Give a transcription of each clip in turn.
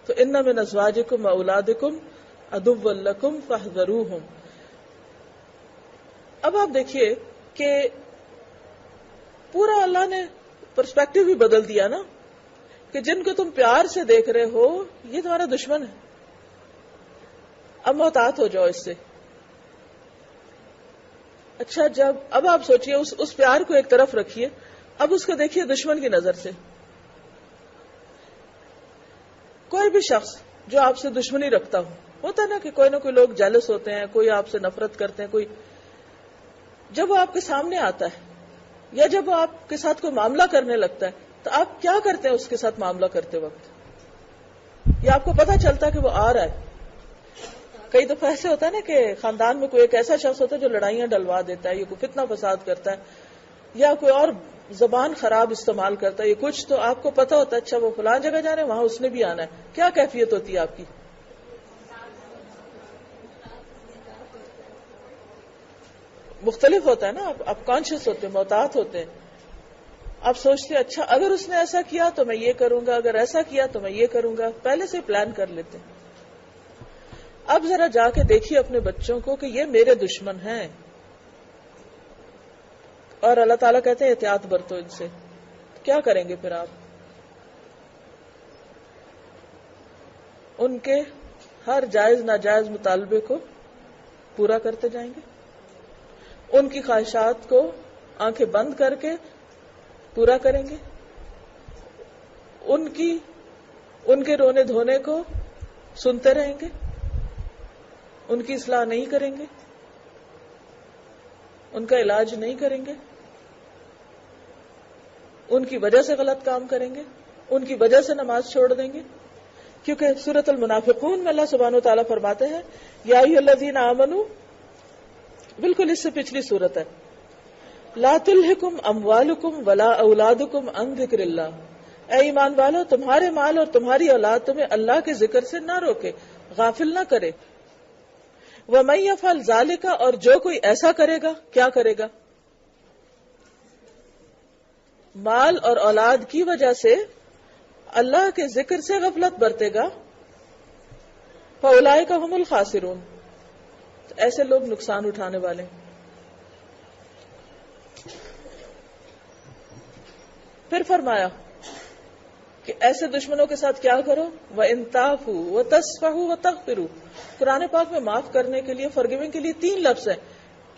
تو ان من ازواجکم و اولادکم عدوا لکم فاحذروہم. اب آپ دیکھیے کہ پورا اللہ نے پرسپیکٹو بھی بدل دیا نا، کہ جن کو تم پیار سے دیکھ رہے ہو یہ تمہارا دشمن ہے. اب محتاط ہو جاؤ اس سے. اچھا، جب اب آپ سوچئے اس پیار کو ایک طرف رکھیے، اب اس کو دیکھیے دشمن کی نظر سے. کوئی بھی شخص جو آپ سے دشمنی رکھتا ہوتا ہے نا کہ کوئی نہ کوئی لوگ جیلس ہوتے ہیں، کوئی آپ سے نفرت کرتے ہیں، کوئی جب وہ آپ کے سامنے آتا ہے یا جب وہ آپ کے ساتھ کوئی معاملہ کرنے لگتا ہے تو آپ کیا کرتے ہیں اس کے ساتھ معاملہ کرتے وقت؟ یا آپ کو پتا چلتا ہے کہ وہ آ رہا ہے. کئی دفعہ ایسے ہوتا ہے نا کہ خاندان میں کوئی ایک ایسا شخص ہوتا ہے جو لڑائیاں ڈلوا دیتا ہے، یا کوئی فتنہ فساد کرتا ہے، یا کوئی اور زبان خراب استعمال کرتا ہے یا کچھ، تو آپ کو پتا ہوتا ہے اچھا وہ فلاں جگہ جا رہے ہیں، وہاں اس نے بھی آنا ہے. کیا کیفیت ہوتی ہے آپ کی؟ مختلف ہوتا ہے نا. آپ کانشیس ہوتے ہیں، محتاط ہوتے ہیں. آپ سوچتے ہیں اچھا اگر اس نے ایسا کیا تو میں یہ کروں گا، اگر ایسا کیا تو میں یہ کروں گا. پہلے سے پلان کر لیتے ہیں. اب ذرا جا کے دیکھیے اپنے بچوں کو کہ یہ میرے دشمن ہیں، اور اللہ تعالیٰ کہتے ہیں احتیاط برتو ان سے. کیا کریں گے پھر آپ؟ ان کے ہر جائز ناجائز مطالبے کو پورا کرتے جائیں گے، ان کی خواہشات کو آنکھیں بند کر کے پورا کریں گے، ان کے رونے دھونے کو سنتے رہیں گے، ان کی اصلاح نہیں کریں گے، ان کا علاج نہیں کریں گے، ان کی وجہ سے غلط کام کریں گے، ان کی وجہ سے نماز چھوڑ دیں گے. کیونکہ سورۃ المنافقون میں اللہ سبحانہ وتعالیٰ فرماتے ہیں یا ایھا الذین آمنوا، بالکل اس سے پچھلی سورت ہے، لا تلہکم اموالکم ولا اولادکم عن ذکر اللہ. اے ایمان والو، تمہارے مال اور تمہاری اولاد تمہیں اللہ کے ذکر سے نہ روکے، غافل نہ کرے. وَمَن يَفْعَلْ ذَلِكَ، اور جو کوئی ایسا کرے گا، کیا کرے گا؟ مال اور اولاد کی وجہ سے اللہ کے ذکر سے غفلت برتے گا، فَأُولَئِكَ هُمُ الْخَاسِرُونَ، تو ایسے لوگ نقصان اٹھانے والے ہیں. پھر فرمایا کہ ایسے دشمنوں کے ساتھ کیا کرو، وَإِن تَعْفُوا وَتَصْفَحُوا وَتَغْفِرُوا. قرآن پاک میں معاف کرنے کے لیے، فارگیونگ کے لیے 3 لفظ ہیں،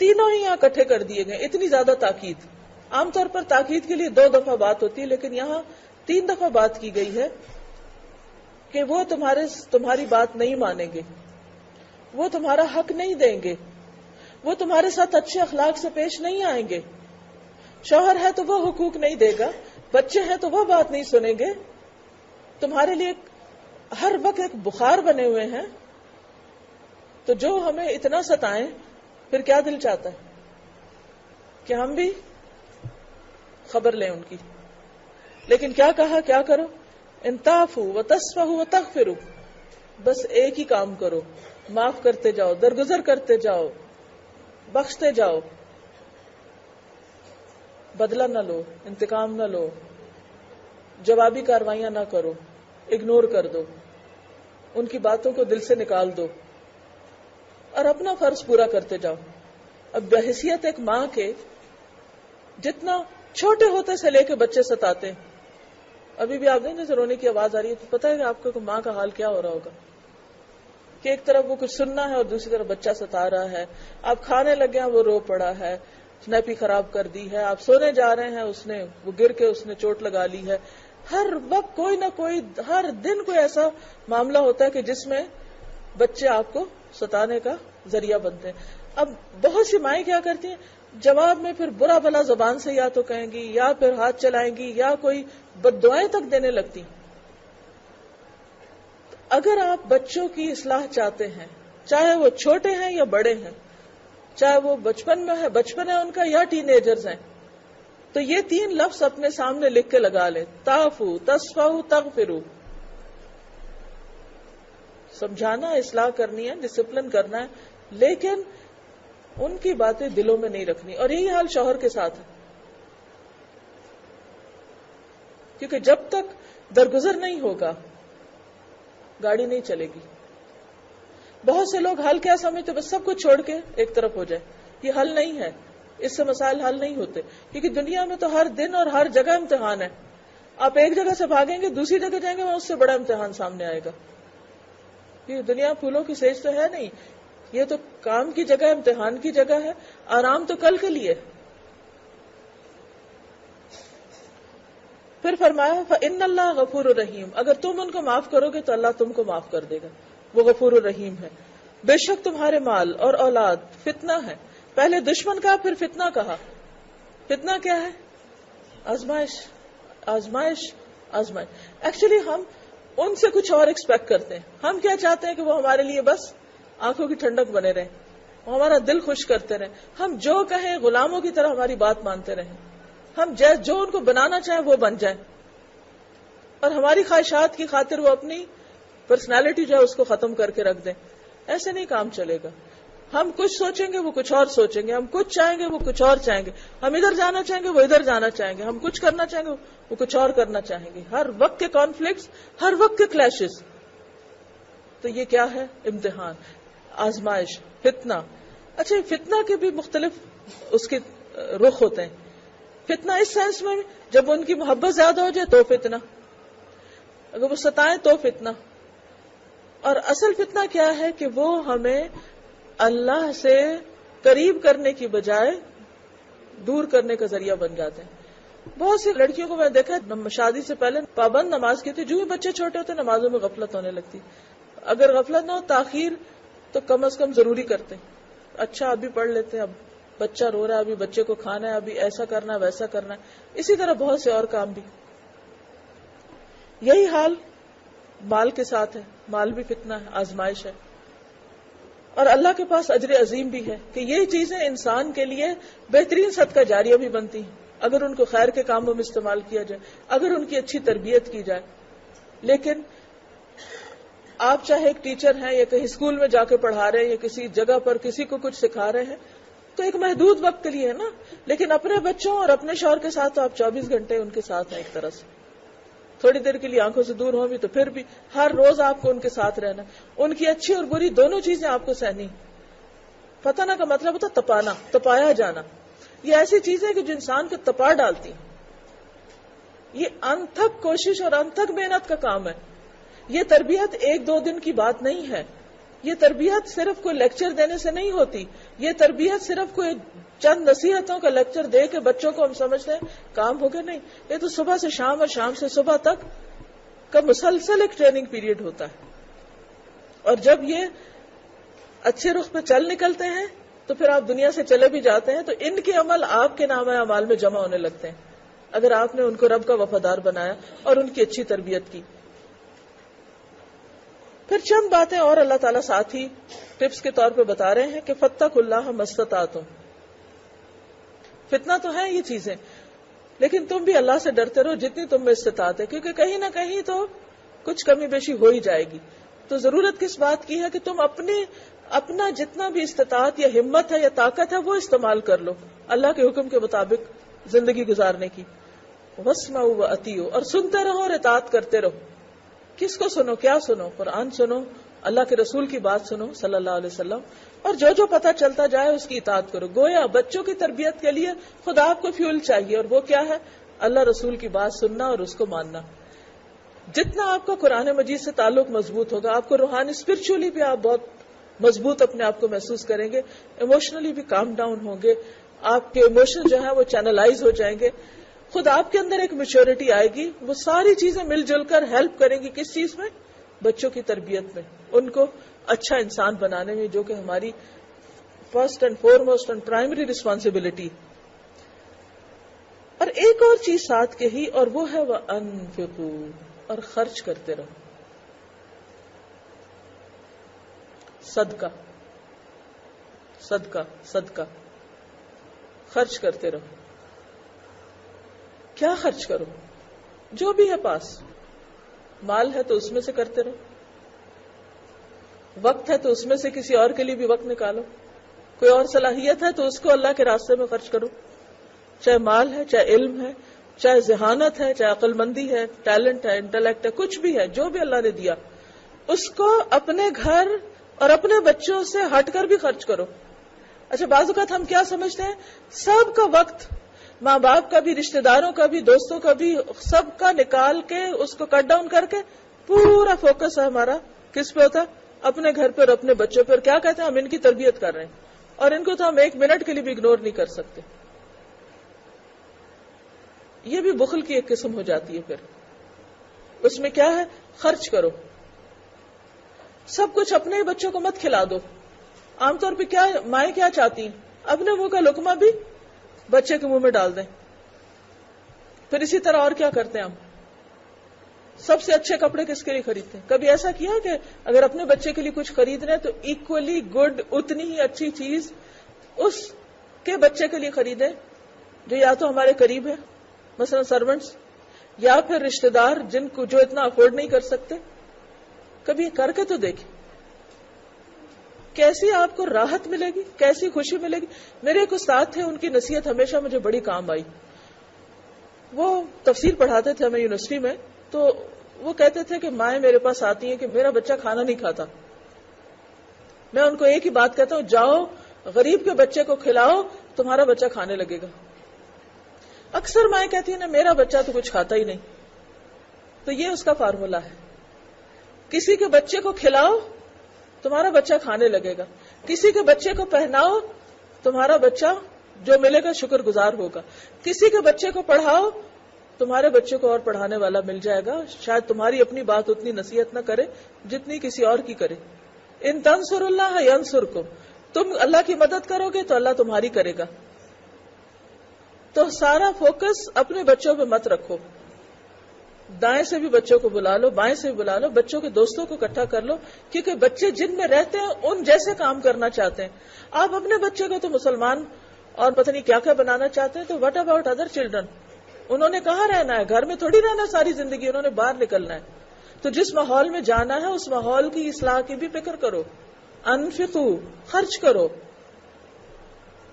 تینوں ہی یہاں اکٹھے کر دیے گئے. اتنی زیادہ تاکید. عام طور پر تاکید کے لیے 2 دفعہ بات ہوتی ہے، لیکن یہاں 3 دفعہ بات کی گئی ہے کہ وہ تمہاری بات نہیں مانیں گے، وہ تمہارا حق نہیں دیں گے، وہ تمہارے ساتھ اچھے اخلاق سے پیش نہیں آئیں گے. شوہر ہے تو وہ حقوق نہیں دے گا، بچے ہیں تو وہ بات نہیں سنیں گے، تمہارے لیے ہر وقت ایک بخار بنے ہوئے ہیں. تو جو ہمیں اتنا ستائیں، پھر کیا دل چاہتا ہے کہ ہم بھی خبر لیں ان کی. لیکن کیا کہا، کیا کرو، ان تعفوا وتصفحوا وتغفروا. بس ایک ہی کام کرو، معاف کرتے جاؤ، درگزر کرتے جاؤ، بخشتے جاؤ. بدلہ نہ لو، انتقام نہ لو، جوابی کاروائیاں نہ کرو، اگنور کر دو، ان کی باتوں کو دل سے نکال دو اور اپنا فرض پورا کرتے جاؤ. اب بحیثیت ایک ماں کے، جتنا چھوٹے ہوتے سے لے کے بچے ستاتے ہیں، ابھی بھی آپ دیکھیں جیسے رونے کی آواز آ رہی ہے تو پتہ ہے کہ آپ کو ماں کا حال کیا ہو رہا ہوگا کہ ایک طرف وہ کچھ سننا ہے اور دوسری طرف بچہ ستا رہا ہے. آپ کھانے لگے ہیں، وہ رو پڑا ہے، نیپی خراب کر دی ہے. آپ سونے جا رہے ہیں، وہ گر کے اس نے چوٹ لگا لی ہے. ہر وقت کوئی نہ کوئی، ہر دن کوئی ایسا معاملہ ہوتا ہے کہ جس میں بچے آپ کو ستانے کا ذریعہ بنتے ہیں. اب بہت سی مائیں کیا کرتی ہیں، جواب میں پھر برا بھلا زبان سے یا تو کہیں گی، یا پھر ہاتھ چلائیں گی، یا کوئی بد دعائیں تک دینے لگتی. اگر آپ بچوں کی اصلاح چاہتے ہیں، چاہے وہ چھوٹے ہیں یا بڑے ہیں، چاہے وہ بچپن ہے ان کا یا ٹین ایجرز ہیں، تو یہ 3 لفظ اپنے سامنے لکھ کے لگا لیں، تعفوا تصفحوا تغفروا. سمجھانا، اصلاح کرنی ہے، ڈسپلن کرنا ہے، لیکن ان کی باتیں دلوں میں نہیں رکھنی. اور یہی حال شوہر کے ساتھ ہے، کیونکہ جب تک درگزر نہیں ہوگا، گاڑی نہیں چلے گی. بہت سے لوگ حل کیا سمجھتے بس سب کچھ چھوڑ کے ایک طرف ہو جائے. یہ حل نہیں ہے، اس سے مسائل حل نہیں ہوتے، کیونکہ دنیا میں تو ہر دن اور ہر جگہ امتحان ہے. آپ ایک جگہ سے بھاگیں گے دوسری جگہ جائیں گے وہاں اس سے بڑا امتحان سامنے آئے گا. یہ دنیا پھولوں کی سیج تو ہے نہیں، یہ تو کام کی جگہ، امتحان کی جگہ ہے. آرام تو کل کے لیے. پھر فرمایا فَإِنَّ اللَّهَ غَفُورٌ رَحِيمٌ، اگر تم ان کو معاف کرو گے تو اللہ تم کو معاف کر دے گا. وہ غفور الرحیم ہے. بے شک تمہارے مال اور اولاد فتنہ ہے. پہلے دشمن کہا پھر فتنہ کہا. فتنہ کیا ہے؟ آزمائش. آزمائش آزمائش. ایکچولی ہم ان سے کچھ اور ایکسپیکٹ کرتے ہیں. ہم کیا چاہتے ہیں کہ وہ ہمارے لیے بس آنکھوں کی ٹھنڈک بنے رہیں، وہ ہمارا دل خوش کرتے رہیں، ہم جو کہیں غلاموں کی طرح ہماری بات مانتے رہیں، ہم جو ان کو بنانا چاہیں وہ بن جائیں، اور ہماری خواہشات کی خاطر وہ اپنی پرسنالٹی جو ہے اس کو ختم کر کے رکھ دیں. ایسے نہیں کام چلے گا. ہم کچھ سوچیں گے وہ کچھ اور سوچیں گے، ہم کچھ چاہیں گے وہ کچھ اور چاہیں گے، ہم ادھر جانا چاہیں گے وہ ادھر جانا چاہیں گے، ہم کچھ کرنا چاہیں گے وہ کچھ اور کرنا چاہیں گے. ہر وقت کے کانفلکٹس، ہر وقت کے کلیشز. تو یہ کیا ہے؟ امتحان، آزمائش، فتنہ. اچھا فتنہ کے بھی مختلف اس کے رخ ہوتے ہیں. فتنہ اس سینس میں جب ان کی محبت زیادہ ہو جائے تو فتنہ، اگر وہ ستائیں تو فتنہ. اور اصل فتنہ کیا ہے کہ وہ ہمیں اللہ سے قریب کرنے کی بجائے دور کرنے کا ذریعہ بن جاتے ہیں. بہت سی لڑکیوں کو میں نے دیکھا شادی سے پہلے پابند نماز کی تھی، جو ہی بچے چھوٹے ہوتے نمازوں میں غفلت ہونے لگتی. اگر غفلت نہ ہو تاخیر تو کم از کم ضروری کرتے. اچھا ابھی پڑھ لیتے ہیں، اب بچہ رو رہا ہے، ابھی بچے کو کھانا ہے، ابھی ایسا کرنا ہے ویسا کرنا ہے. اسی طرح بہت سے اور کام بھی. یہی حال مال کے ساتھ ہے. مال بھی فتنہ ہے، آزمائش ہے. اور اللہ کے پاس اجر عظیم بھی ہے کہ یہ چیزیں انسان کے لیے بہترین صدقہ جاریہ بھی بنتی ہیں اگر ان کو خیر کے کاموں میں استعمال کیا جائے، اگر ان کی اچھی تربیت کی جائے. لیکن آپ چاہے ایک ٹیچر ہیں یا کہیں اسکول میں جا کے پڑھا رہے ہیں یا کسی جگہ پر کسی کو کچھ سکھا رہے ہیں تو ایک محدود وقت کے لیے ہے نا. لیکن اپنے بچوں اور اپنے شوہر کے ساتھ تو آپ 24 گھنٹے ان کے ساتھ ہیں. ایک طرح سے تھوڑی دیر کے لیے آنکھوں سے دور ہوں بھی تو پھر بھی ہر روز آپ کو ان کے ساتھ رہنا، ان کی اچھی اور بری دونوں چیزیں آپ کو سہنی. فتنہ کا مطلب ہوتا تپانا، تپایا جانا. یہ ایسی چیزیں کہ جو انسان کو تپا ڈالتی ہیں. یہ انتھک کوشش اور انتھک محنت کا کام ہے. یہ تربیت ایک دو دن کی بات نہیں ہے. یہ تربیت صرف کوئی لیکچر دینے سے نہیں ہوتی. یہ تربیت صرف کوئی چند نصیحتوں کا لیکچر دے کے بچوں کو ہم سمجھتے ہیں کام ہو گیا، نہیں. یہ تو صبح سے شام اور شام سے صبح تک کا مسلسل ایک ٹریننگ پیریڈ ہوتا ہے. اور جب یہ اچھے رخ پہ چل نکلتے ہیں تو پھر آپ دنیا سے چلے بھی جاتے ہیں تو ان کے عمل آپ کے نام اعمال میں جمع ہونے لگتے ہیں اگر آپ نے ان کو رب کا وفادار بنایا اور ان کی اچھی تربیت کی. پھر چند باتیں اور اللہ تعالیٰ ساتھ ہی ٹپس کے طور پہ بتا رہے ہیں کہ فاتقوا اللہ ما استطعتم. فتنہ تو ہے یہ چیزیں، لیکن تم بھی اللہ سے ڈرتے رہو جتنی تم میں استطاعت ہے، کیونکہ کہیں نہ کہیں تو کچھ کمی بیشی ہو ہی جائے گی. تو ضرورت کس بات کی ہے کہ تم اپنا جتنا بھی استطاعت یا ہمت ہے یا طاقت ہے وہ استعمال کر لو اللہ کے حکم کے مطابق زندگی گزارنے کی. واسمعوا واطیعوا، اور سنتے رہو اور اطاعت کرتے رہو. کس کو سنو؟ کیا سنو؟ قرآن سنو، اللہ کے رسول کی بات سنو صلی اللہ علیہ وسلم، اور جو پتہ چلتا جائے اس کی اطاعت کرو. گویا بچوں کی تربیت کے لیے خدا آپ کو فیول چاہیے، اور وہ کیا ہے؟ اللہ رسول کی بات سننا اور اس کو ماننا. جتنا آپ کا قرآن مجید سے تعلق مضبوط ہوگا، آپ کو روحانی اسپرچولی بھی آپ بہت مضبوط اپنے آپ کو محسوس کریں گے، ایموشنلی بھی کام ڈاؤن ہوں گے، آپ کے ایموشن جو ہے وہ چینلائز ہو جائیں گے. خود آپ کے اندر ایک میچورٹی آئے گی. وہ ساری چیزیں مل جل کر ہیلپ کریں گی کس چیز میں؟ بچوں کی تربیت میں، ان کو اچھا انسان بنانے میں، جو کہ ہماری first and فورموسٹ and primary responsibility. اور ایک اور چیز ساتھ کہی، اور وہ ہے وَأَنفِقُوا، اور خرچ کرتے رہو. صدقہ صدقہ صدقہ، خرچ کرتے رہو. کیا خرچ کرو؟ جو بھی ہے پاس. مال ہے تو اس میں سے کرتے رہو، وقت ہے تو اس میں سے کسی اور کے لیے بھی وقت نکالو، کوئی اور صلاحیت ہے تو اس کو اللہ کے راستے میں خرچ کرو. چاہے مال ہے، چاہے علم ہے، چاہے ذہانت ہے، چاہے عقل مندی ہے، ٹیلنٹ ہے، انٹلیکٹ ہے، کچھ بھی ہے جو بھی اللہ نے دیا اس کو اپنے گھر اور اپنے بچوں سے ہٹ کر بھی خرچ کرو. اچھا بعض اوقات ہم کیا سمجھتے ہیں, سب کا وقت, ماں باپ کا بھی, رشتہ داروں کا بھی, دوستوں کا بھی, سب کا نکال کے اس کو کٹ ڈاؤن کر کے پورا فوکس ہے ہمارا کس پہ ہوتا ہے, اپنے گھر پہ اور اپنے بچوں پہ. اور کیا کہتے ہیں, ہم ان کی تربیت کر رہے ہیں اور ان کو تو ہم 1 منٹ کے لیے بھی اگنور نہیں کر سکتے. یہ بھی بخل کی ایک قسم ہو جاتی ہے. پھر اس میں کیا ہے, خرچ کرو. سب کچھ اپنے بچوں کو مت کھلا دو. عام طور پہ کیا مائیں کیا چاہتی ہیں, اپنے منہ کا لقمہ بھی بچے کے منہ میں ڈال دیں. پھر اسی طرح اور کیا کرتے ہیں ہم, سب سے اچھے کپڑے کس کے لیے خریدتے ہیں؟ کبھی ایسا کیا کہ اگر اپنے بچے کے لیے کچھ خرید رہے ہیں تو ایکولی گڈ, اتنی ہی اچھی چیز اس کے بچے کے لیے خریدیں جو یا تو ہمارے قریب ہے, مثلا سرونٹس, یا پھر رشتہ دار جن کو جو اتنا افورڈ نہیں کر سکتے. کبھی کر کے تو دیکھیں کیسی آپ کو راحت ملے گی, کیسی خوشی ملے گی. میرے ایک استاد تھے, ان کی نصیحت ہمیشہ مجھے بڑی کام آئی. وہ تفسیر پڑھاتے تھے ہمیں یونیورسٹی میں, تو وہ کہتے تھے کہ مائیں میرے پاس آتی ہیں کہ میرا بچہ کھانا نہیں کھاتا. میں ان کو ایک ہی بات کہتا ہوں, جاؤ غریب کے بچے کو کھلاؤ, تمہارا بچہ کھانے لگے گا. اکثر مائیں کہتی ہیں نا میرا بچہ تو کچھ کھاتا ہی نہیں. تو یہ اس کا فارمولا ہے, کسی کے بچے کو کھلاؤ تمہارا بچہ کھانے لگے گا, کسی کے بچے کو پہناؤ تمہارا بچہ جو ملے گا شکر گزار ہوگا, کسی کے بچے کو پڑھاؤ تمہارے بچے کو اور پڑھانے والا مل جائے گا. شاید تمہاری اپنی بات اتنی نصیحت نہ کرے جتنی کسی اور کی کرے. ان تنصر اللہ ینصرکم, تم اللہ کی مدد کرو گے تو اللہ تمہاری کرے گا. تو سارا فوکس اپنے بچوں پہ مت رکھو. دائیں سے بھی بچوں کو بلا لو, بائیں سے بھی بلا لو, بچوں کے دوستوں کو اکٹھا کر لو, کیونکہ بچے جن میں رہتے ہیں ان جیسے کام کرنا چاہتے ہیں. آپ اپنے بچے کو تو مسلمان اور پتہ نہیں کیا کیا بنانا چاہتے ہیں, تو واٹ اباؤٹ ادر چلڈرن؟ انہوں نے کہاں رہنا ہے, گھر میں تھوڑی رہنا ساری زندگی, انہوں نے باہر نکلنا ہے. تو جس ماحول میں جانا ہے اس ماحول کی اصلاح کی بھی فکر کرو. انفقوا, خرچ کرو.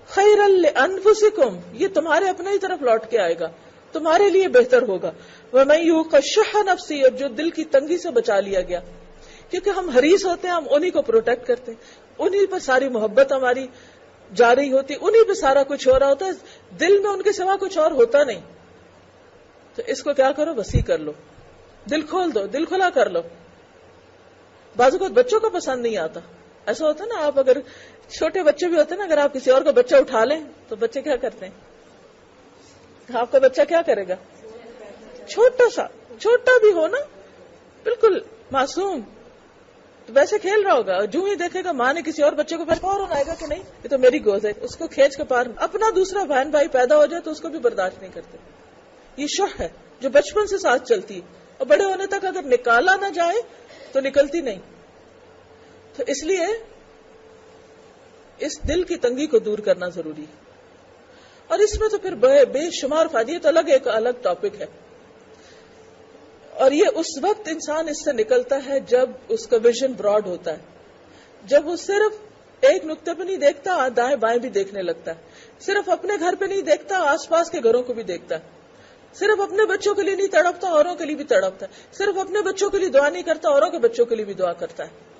خیرا لانفسکم, یہ تمہارے اپنے ہی طرف لوٹ کے آئے گا, تمہارے لیے بہتر ہوگا. وَمَن يُوقَ شُحَّ نَفْسِهِ, اور جو دل کی تنگی سے بچا لیا گیا. کیونکہ ہم حریص ہوتے ہیں, ہم انہی کو پروٹیکٹ کرتے ہیں, انہی پر ساری محبت ہماری جا رہی ہوتی, انہی پہ سارا کچھ ہو رہا ہوتا ہے, دل میں ان کے سوا کچھ اور ہوتا نہیں. تو اس کو کیا کرو, وسیع کر لو, دل کھول دو, دل کھلا کر لو. بعض اوقات بچوں کو پسند نہیں آتا, ایسا ہوتا ہے نا, آپ اگر چھوٹے بچے بھی ہوتے ہیں نا, اگر آپ کسی اور کا بچہ اٹھا لیں تو بچے کیا کرتے ہیں, آپ کا بچہ کیا کرے گا, چھوٹا سا, چھوٹا بھی ہو نا, بالکل معصوم, تو ویسے کھیل رہا ہوگا, جو ہی دیکھے گا ماں نے کسی اور بچے کو فوراً آئے گا کہ نہیں یہ تو میری گود ہے, اس کو کھینچ کے پار. اپنا دوسرا بہن بھائی پیدا ہو جائے تو اس کو بھی برداشت نہیں کرتے. یہ شح ہے جو بچپن سے ساتھ چلتی ہے, اور بڑے ہونے تک اگر نکالا نہ جائے تو نکلتی نہیں. تو اس لیے اس دل کی تنگی کو دور کرنا ضروری ہے. اور اس میں تو پھر بے شمار فائدے, تو ایک الگ ٹاپک ہے. اور یہ اس وقت انسان اس سے نکلتا ہے جب اس کا ویژن براڈ ہوتا ہے, جب وہ صرف ایک نقطے پہ نہیں دیکھتا, دائیں بائیں بھی دیکھنے لگتا ہے, صرف اپنے گھر پہ نہیں دیکھتا, آس پاس کے گھروں کو بھی دیکھتا ہے, صرف اپنے بچوں کے لیے نہیں تڑپتا, اوروں کے لیے بھی تڑپتا ہے, صرف اپنے بچوں کے لیے دعا نہیں کرتا, اوروں کے بچوں کے لیے بھی دعا کرتا ہے,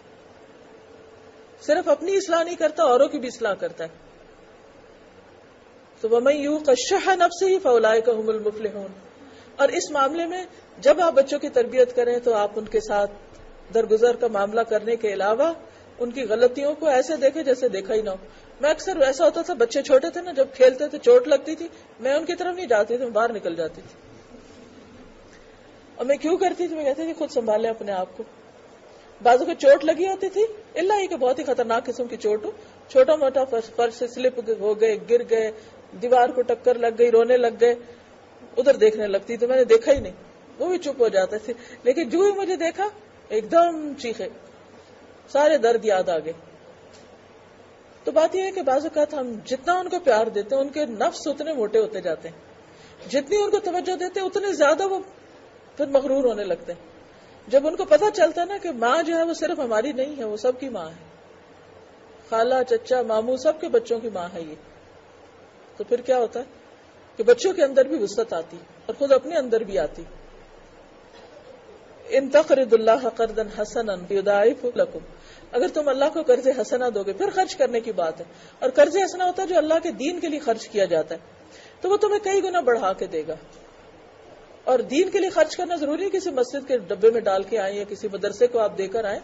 صرف اپنی اصلاح نہیں کرتا, اوروں کی بھی اصلاح کرتا ہے. تو وَمَن يُوقَ شُحَّ نَفْسِهِ فَأُولَٰئِكَ هُمُ الْمُفْلِحُونَ. اور اس معاملے میں جب آپ بچوں کی تربیت کریں تو آپ ان کے ساتھ درگزر کا معاملہ کرنے کے علاوہ ان کی غلطیوں کو ایسے دیکھیں جیسے دیکھا ہی نہ ہو. میں اکثر ایسا ہوتا تھا, بچے چھوٹے تھے نا, جب کھیلتے تھے چوٹ لگتی تھی, میں ان کی طرف نہیں جاتی تھی, میں باہر نکل جاتی تھی. اور میں کیوں کرتی تھی, میں کہتی تھی خود سنبھالیں اپنے آپ کو. بازو کو چوٹ لگی ہوتی تھی, اللہ ہی کہ بہت ہی خطرناک قسم کی چوٹ ہو, چھوٹا موٹا فرش سے سلپ ہو گئے, گر گئے, دیوار کو ٹکر لگ گئی, رونے لگ گئے, ادھر دیکھنے لگتی تو میں نے دیکھا ہی نہیں, وہ بھی چپ ہو جاتے تھے. لیکن جو ہی مجھے دیکھا ایک دم چیخے, سارے درد یاد آ گئے. تو بات یہ ہے کہ بعض اوقات ہم جتنا ان کو پیار دیتے ہیں ان کے نفس اتنے موٹے ہوتے جاتے ہیں, جتنی ان کو توجہ دیتے ہیں اتنے زیادہ وہ پھر مغرور ہونے لگتے ہیں. جب ان کو پتہ چلتا ہے نا کہ ماں جو ہے وہ صرف ہماری نہیں ہے, وہ سب کی ماں ہے, خالہ چچا ماموں سب کے بچوں کی ماں ہے یہ, تو پھر کیا ہوتا ہے کہ بچوں کے اندر بھی وسعت آتی اور خود اپنے اندر بھی آتی. ان تقرضوا اللہ قرضا حسنا یضاعف لکم، اگر تم اللہ کو قرض حسنا دو گے، پھر خرچ کرنے کی بات ہے، اور قرض حسنا ہوتا ہے جو اللہ کے دین کے لیے خرچ کیا جاتا ہے، تو وہ تمہیں کئی گنا بڑھا کے دے گا. اور دین کے لیے خرچ کرنا ضروری ہے کسی مسجد کے ڈبے میں ڈال کے آئیں یا کسی مدرسے کو آپ دے کر آئیں.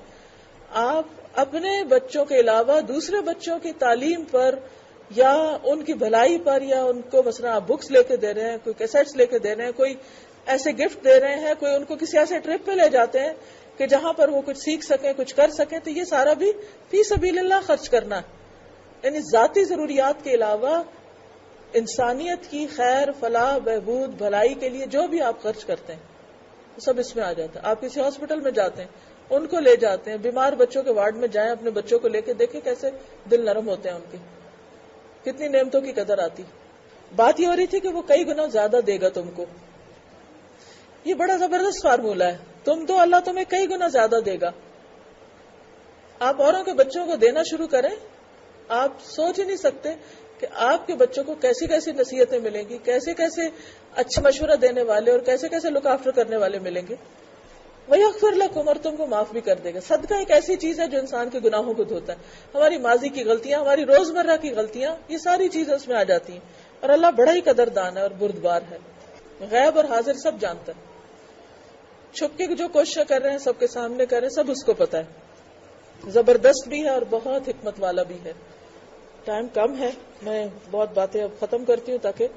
آپ اپنے بچوں کے علاوہ دوسرے بچوں کی تعلیم پر یا ان کی بھلائی پر، یا ان کو مثلا آپ بکس لے کے دے رہے ہیں، کوئی کیسٹس لے کے دے رہے ہیں، کوئی ایسے گفٹ دے رہے ہیں، کوئی ان کو کسی ایسے ٹرپ پہ لے جاتے ہیں کہ جہاں پر وہ کچھ سیکھ سکیں، کچھ کر سکیں، تو یہ سارا بھی فی سبیل اللہ خرچ کرنا ہے. یعنی ذاتی ضروریات کے علاوہ انسانیت کی خیر، فلاح، بہبود، بھلائی کے لیے جو بھی آپ خرچ کرتے ہیں سب اس میں آ جاتا ہے. آپ کسی ہاسپٹل میں جاتے ہیں، ان کو لے جاتے ہیں، بیمار بچوں کے وارڈ میں جائیں، اپنے بچوں کو لے کے دیکھیں کیسے دل نرم ہوتے ہیں ان کے، کتنی نعمتوں کی قدر آتی. بات یہ ہو رہی تھی کہ وہ کئی گنا زیادہ دے گا تم کو. یہ بڑا زبردست فارمولہ ہے، تم دو اللہ تمہیں کئی گنا زیادہ دے گا. آپ اوروں کے بچوں کو دینا شروع کریں، آپ سوچ ہی نہیں سکتے کہ آپ کے بچوں کو کیسی کیسی نصیحتیں ملیں گی، کیسے کیسے اچھا مشورہ دینے والے اور کیسے کیسے لک آفٹر کرنے والے ملیں گے. وَيَغْفِرْ لَكُمْ، اور تم کو معاف بھی کر دے گا. صدقہ ایک ایسی چیز ہے جو انسان کے گناہوں کو دھوتا ہے. ہماری ماضی کی غلطیاں، ہماری روزمرہ کی غلطیاں، یہ ساری چیزیں اس میں آ جاتی ہیں. اور اللہ بڑا ہی قدردان ہے اور بردبار ہے، غیب اور حاضر سب جانتا ہے. چھپ کے جو کوششیں کر رہے ہیں سب کے سامنے کر رہے ہیں، سب اس کو پتا ہے. زبردست بھی ہے اور بہت حکمت والا بھی ہے. ٹائم کم ہے، میں بہت باتیں اب ختم کرتی ہوں تاکہ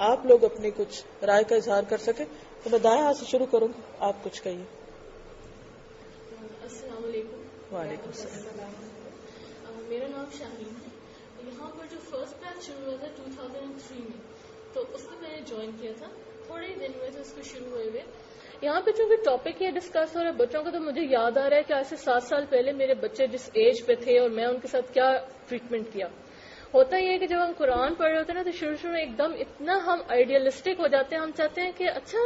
آپ لوگ اپنی کچھ رائے کا اظہار کر سکیں. تو میں دائیں ہاتھ سے شروع کروں گی، آپ کچھ کہیے. السلام علیکم. وعلیکم السلام. میرا نام شاہین ہے. یہاں پر جو فرسٹ بیچ شروع ہوا تھا 2003 میں، تو اس میں میں نے جوائن کیا تھا. تھوڑے ہی دن ہوئے تھے اس کو شروع ہوئے ہوئے. یہاں پہ چونکہ ٹاپک یہ ڈسکس ہو رہا ہے بچوں کا، تو مجھے یاد آ رہا ہے کہ آج سے 7 سال پہلے میرے بچے جس ایج پہ تھے اور میں ان کے ساتھ کیا ٹریٹمنٹ کیا. ہوتا یہ ہے کہ جب ہم قرآن پڑھ رہے ہوتے ہیں نا، تو شروع میں ایک دم اتنا ہم آئیڈیلسٹک ہو جاتے ہیں. ہم چاہتے ہیں کہ اچھا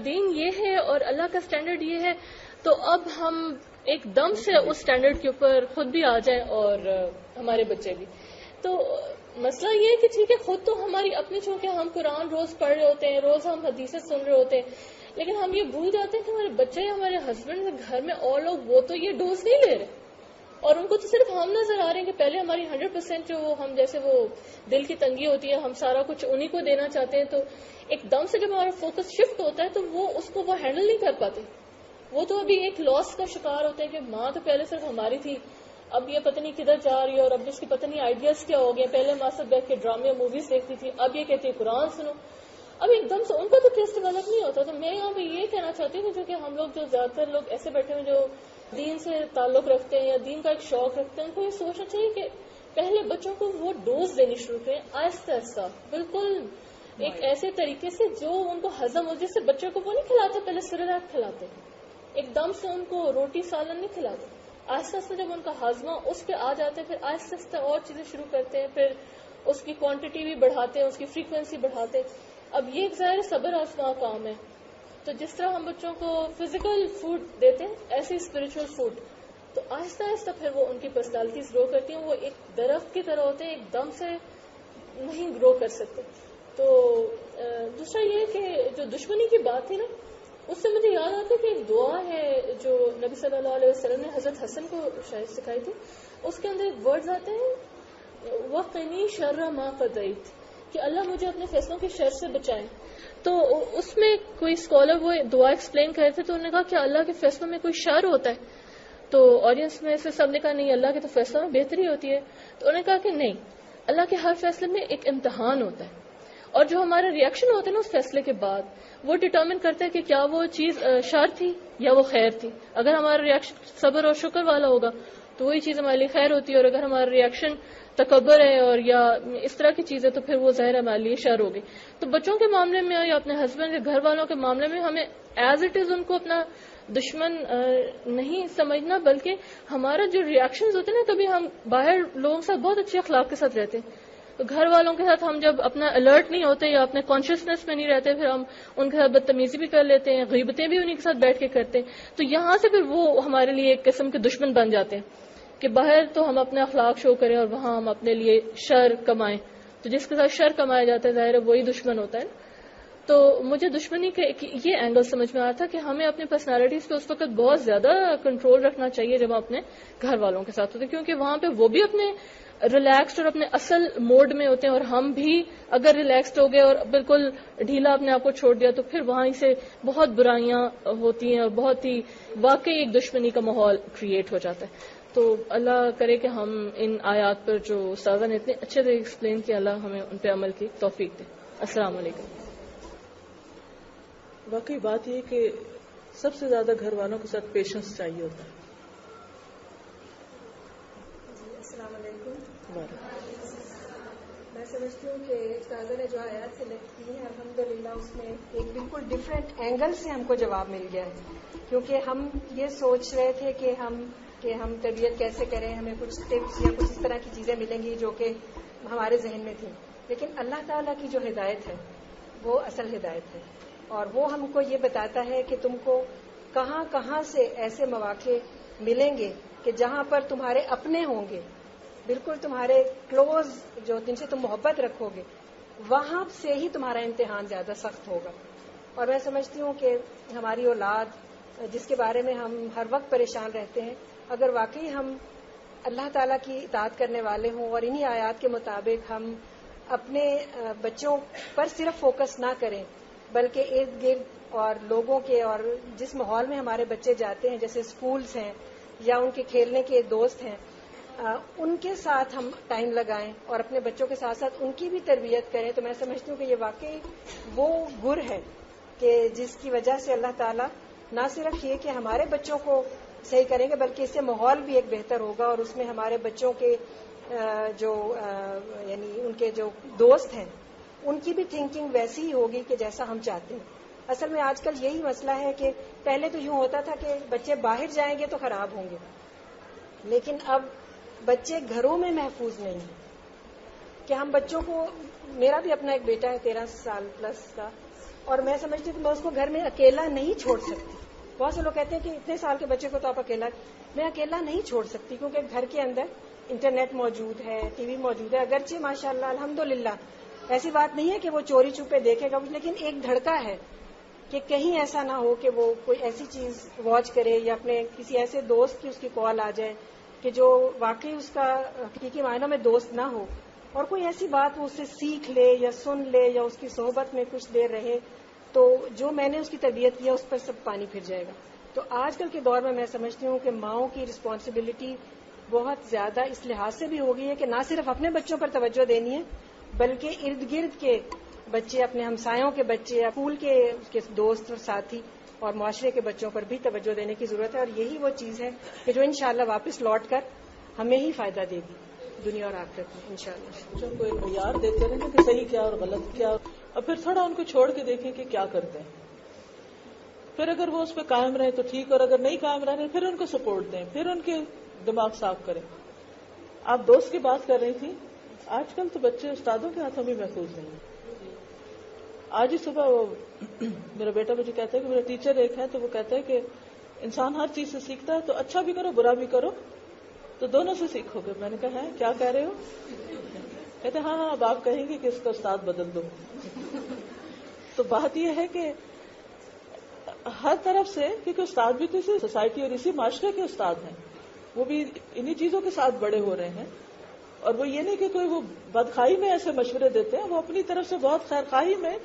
دین یہ ہے اور اللہ کا اسٹینڈرڈ یہ ہے، تو اب ہم ایک دم سے اس اسٹینڈرڈ کے اوپر خود بھی آ جائیں اور ہمارے بچے بھی. تو مسئلہ یہ ہے کہ ٹھیک ہے، خود تو ہماری اپنی، چونکہ ہم قرآن روز پڑھ رہے ہوتے ہیں، روز ہم حدیثیں سن رہے ہوتے ہیں، لیکن ہم یہ بھول جاتے ہیں کہ ہمارے بچے یا ہمارے ہسبینڈ گھر میں اور لوگ وہ تو یہ ڈوز نہیں لے رہے، اور ان کو تو صرف ہم نظر آ رہے ہیں کہ پہلے ہماری 100% جو ہم جیسے وہ دل کی تنگی ہوتی ہے، ہم سارا کچھ انہی کو دینا چاہتے ہیں. تو ایک دم سے جب ہمارا فوکس شفٹ ہوتا ہے تو وہ اس کو وہ ہینڈل نہیں کر پاتے. وہ تو ابھی ایک لاس کا شکار ہوتے ہیں کہ ماں تو پہلے صرف ہماری تھی، اب یہ پتہ نہیں کدھر جا رہی ہے، اور اب اس کی پتہ نہیں آئیڈیاز کیا ہو گئے. پہلے ماں سے بیٹھ کے ڈرامے اور موویز دیکھتی تھی، اب یہ کہتی ہے قرآن سنو. اب ایک دم سے ان کا تو ٹیسٹ ڈیولپ نہیں ہوتا. تو میں یہاں پہ یہ کہنا چاہتی ہوں کہ چونکہ ہم لوگ جو زیادہ تر لوگ ایسے بیٹھے ہیں جو دین سے تعلق رکھتے ہیں یا دین کا ایک شوق رکھتے ہیں، ان کو یہ سوچنا چاہیے کہ پہلے بچوں کو وہ ڈوز دینی شروع کریں آہستہ آہستہ، بالکل ایک ایسے طریقے سے جو ان کو ہضم ہو. جس سے بچوں کو وہ نہیں کھلاتے پہلے سیریلک کھلاتے، ایک دم سے ان کو روٹی سالن نہیں کھلاتے. آہستہ آہستہ جب ان کا ہاضمہ اس پہ آ جاتے ہیں، پھر آہستہ آہستہ اور چیزیں شروع کرتے ہیں، پھر اس کی کوانٹٹی بھی بڑھاتے ہیں، اس کی فریکوینسی بڑھاتے ہیں. اب یہ ایک ظاہر صبر آزما کام ہے. تو جس طرح ہم بچوں کو فزیکل فوڈ دیتے ہیں، ایسے اسپرچل فوڈ، تو آہستہ آہستہ پھر وہ ان کی پرسنالٹیز گرو کرتی ہیں. وہ ایک درخت کی طرح ہوتے ہیں، ایک دم سے نہیں گرو کر سکتے. تو دوسرا یہ کہ جو دشمنی کی بات تھی نا، اس سے مجھے یاد آتا ہے کہ ایک دعا ہے جو نبی صلی اللہ علیہ وسلم نے حضرت حسن کو شاید سکھائی تھی. اس کے اندر ایک ورڈز آتے ہیں وَقِنِي شَرَّ مَا قَضَيْتَ، کہ اللہ مجھے اپنے فیصلوں کی شر سے بچائیں. تو اس میں کوئی اسکالر وہ دعا ایکسپلین کر رہے تھے، تو انہوں نے کہا کہ اللہ کے فیصلوں میں کوئی شر ہوتا ہے. تو آڈینس میں سے سب نے کہا نہیں، اللہ کے تو فیصلوں میں بہتری ہوتی ہے. تو انہوں نے کہا کہ نہیں، اللہ کے ہر فیصلے میں ایک امتحان ہوتا ہے، اور جو ہمارا ریئیکشن ہوتا ہے نا اس فیصلے کے بعد، وہ ڈٹرمن کرتا ہے کہ کیا وہ چیز شر تھی یا وہ خیر تھی. اگر ہمارا ریئیکشن صبر اور شکر والا ہوگا تو وہی چیز ہمارے لیے خیر ہوتی ہے، اور اگر ہمارا ریئیکشن تکبر ہے اور یا اس طرح کی چیز ہے تو پھر وہ ظاہر ہمارے لیے شر ہوگی. تو بچوں کے معاملے میں یا اپنے ہسبینڈ کے گھر والوں کے معاملے میں ہمیں ایز اٹ از ان کو اپنا دشمن نہیں سمجھنا، بلکہ ہمارا جو ریئیکشنز ہوتے ہیں نا، کبھی ہم باہر لوگوں کے ساتھ بہت اچھے اخلاق کے ساتھ رہتے ہیں، تو گھر والوں کے ساتھ ہم جب اپنا الرٹ نہیں ہوتے یا اپنے کانشیسنیس میں نہیں رہتے، پھر ہم ان کے ساتھ بدتمیزی بھی کر لیتے ہیں، غیبتیں بھی انہیں کے ساتھ بیٹھ کے کرتے ہیں. تو یہاں سے پھر وہ ہمارے لیے ایک قسم کے دشمن بن جاتے ہیں کہ باہر تو ہم اپنے اخلاق شو کریں اور وہاں ہم اپنے لیے شر کمائیں. تو جس کے ساتھ شر کمایا جاتا ہے ظاہر ہے وہی دشمن ہوتا ہے. تو مجھے دشمنی کا یہ اینگل سمجھ میں آیا تھا کہ ہمیں اپنی پرسنالٹیز پہ اس وقت بہت زیادہ کنٹرول رکھنا چاہیے جب ہم اپنے گھر والوں کے ساتھ ہوتے ہیں، کیونکہ وہاں پہ وہ بھی اپنے ریلیکسڈ اور اپنے اصل موڈ میں ہوتے ہیں، اور ہم بھی اگر ریلیکسڈ ہو گئے اور بالکل ڈھیلا اپنے آپ کو چھوڑ دیا تو پھر وہاں سے بہت برائیاں ہوتی ہیں اور بہت ہی واقعی ایک دشمنی کا ماحول کریٹ ہو جاتا ہے. تو اللہ کرے کہ ہم ان آیات پر جو استاذہ نے اتنے اچھے سے ایکسپلین کیا، اللہ ہمیں ان پہ عمل کی توفیق دے. السلام علیکم. واقعی بات یہ کہ سب سے زیادہ گھر والوں کے ساتھ پیشنس چاہیے ہوتا ہے. السلام علیکم. میں سمجھتی ہوں کہ استاذہ نے جو آیات سلیکٹ کی ہے الحمدللہ اس میں ایک بالکل ڈفرینٹ اینگل سے ہم کو جواب مل گیا ہے، کیونکہ ہم یہ سوچ رہے تھے کہ ہم تربیت کیسے کریں، ہمیں کچھ ٹپس یا کچھ اس طرح کی چیزیں ملیں گی جو کہ ہمارے ذہن میں تھیں، لیکن اللہ تعالیٰ کی جو ہدایت ہے وہ اصل ہدایت ہے، اور وہ ہم کو یہ بتاتا ہے کہ تم کو کہاں کہاں سے ایسے مواقع ملیں گے کہ جہاں پر تمہارے اپنے ہوں گے، بالکل تمہارے کلوز جو جن سے تم محبت رکھو گے، وہاں سے ہی تمہارا امتحان زیادہ سخت ہوگا. اور میں سمجھتی ہوں کہ ہماری اولاد جس کے بارے میں ہم ہر وقت پریشان رہتے ہیں، اگر واقعی ہم اللہ تعالیٰ کی اطاعت کرنے والے ہوں اور انہی آیات کے مطابق ہم اپنے بچوں پر صرف فوکس نہ کریں بلکہ ارد گرد اور لوگوں کے اور جس ماحول میں ہمارے بچے جاتے ہیں جیسے اسکولز ہیں یا ان کے کھیلنے کے دوست ہیں، ان کے ساتھ ہم ٹائم لگائیں اور اپنے بچوں کے ساتھ ساتھ ان کی بھی تربیت کریں، تو میں سمجھتی ہوں کہ یہ واقعی وہ گر ہے کہ جس کی وجہ سے اللہ تعالیٰ نہ صرف یہ کہ ہمارے بچوں کو صحیح کریں گے بلکہ اس سے ماحول بھی ایک بہتر ہوگا، اور اس میں ہمارے بچوں کے یعنی ان کے جو دوست ہیں ان کی بھی تھنکنگ ویسی ہی ہوگی کہ جیسا ہم چاہتے ہیں. اصل میں آج کل یہی مسئلہ ہے کہ پہلے تو یوں ہوتا تھا کہ بچے باہر جائیں گے تو خراب ہوں گے، لیکن اب بچے گھروں میں محفوظ نہیں ہیں. کہ ہم بچوں کو، میرا بھی اپنا ایک بیٹا ہے 13 سال پلس کا، اور میں سمجھتی ہوں کہ میں اس کو گھر میں اکیلا نہیں چھوڑ سکتی. بہت سے لوگ کہتے ہیں کہ اتنے سال کے بچے کو تو آپ اکیلا، میں اکیلا نہیں چھوڑ سکتی کیونکہ گھر کے اندر انٹرنیٹ موجود ہے، ٹی وی موجود ہے. اگرچہ ماشاءاللہ الحمدللہ ایسی بات نہیں ہے کہ وہ چوری چھپے دیکھے گا، لیکن ایک دھڑکا ہے کہ کہیں ایسا نہ ہو کہ وہ کوئی ایسی چیز واچ کرے یا اپنے کسی ایسے دوست کی اس کی کال آ جائے کہ جو واقعی اس کا حقیقی معنوں میں دوست نہ ہو، اور کوئی ایسی بات وہ اس سے سیکھ لے یا سن لے یا اس کی صحبت میں کچھ دیر رہے تو جو میں نے اس کی تربیت کیا اس پر سب پانی پھر جائے گا. تو آج کل کے دور میں سمجھتی ہوں کہ ماؤں کی رسپانسبلٹی بہت زیادہ اس لحاظ سے بھی ہو گئی ہے کہ نہ صرف اپنے بچوں پر توجہ دینی ہے بلکہ ارد گرد کے بچے، اپنے ہمسایوں کے بچے، اسکول کے دوست اور ساتھی اور معاشرے کے بچوں پر بھی توجہ دینے کی ضرورت ہے. اور یہی وہ چیز ہے کہ جو انشاءاللہ واپس لوٹ کر ہمیں ہی فائدہ دے گی دنیا اور آخرت میں انشاءاللہ. بچوں کو ایک معیار دیتے رہیں کہ صحیح کیا اور غلط کیا، اور پھر تھوڑا ان کو چھوڑ کے دیکھیں کہ کیا کرتے ہیں. پھر اگر وہ اس پہ قائم رہے تو ٹھیک، اور اگر نہیں قائم رہے پھر ان کو سپورٹ دیں، پھر ان کے دماغ صاف کریں. آپ دوست کی بات کر رہی تھی، آج کل تو بچے استادوں کے ہاتھوں میں محفوظ نہیں ہیں. آج ہی صبح وہ میرا بیٹا مجھے کہتا ہے کہ میرا ٹیچر ایک ہے تو وہ کہتا ہے کہ انسان ہر چیز سے سیکھتا ہے، تو اچھا بھی کرو برا بھی کرو تو دونوں سے سیکھو گے. میں نے کہا ہے کیا کہہ رہے ہو؟ کہتے ہاں اب آپ کہیں گے کہ اس کا استاد بدل دو. تو بات یہ ہے کہ ہر طرف سے، کیونکہ استاد بھی تو اسی سوسائٹی اور اسی معاشرے کے استاد ہیں، وہ بھی انہی چیزوں کے ساتھ بڑے ہو رہے ہیں. اور وہ یہ نہیں کہ کوئی وہ بدخواہی میں ایسے مشورے دیتے ہیں، وہ اپنی طرف سے بہت خیرخواہی میں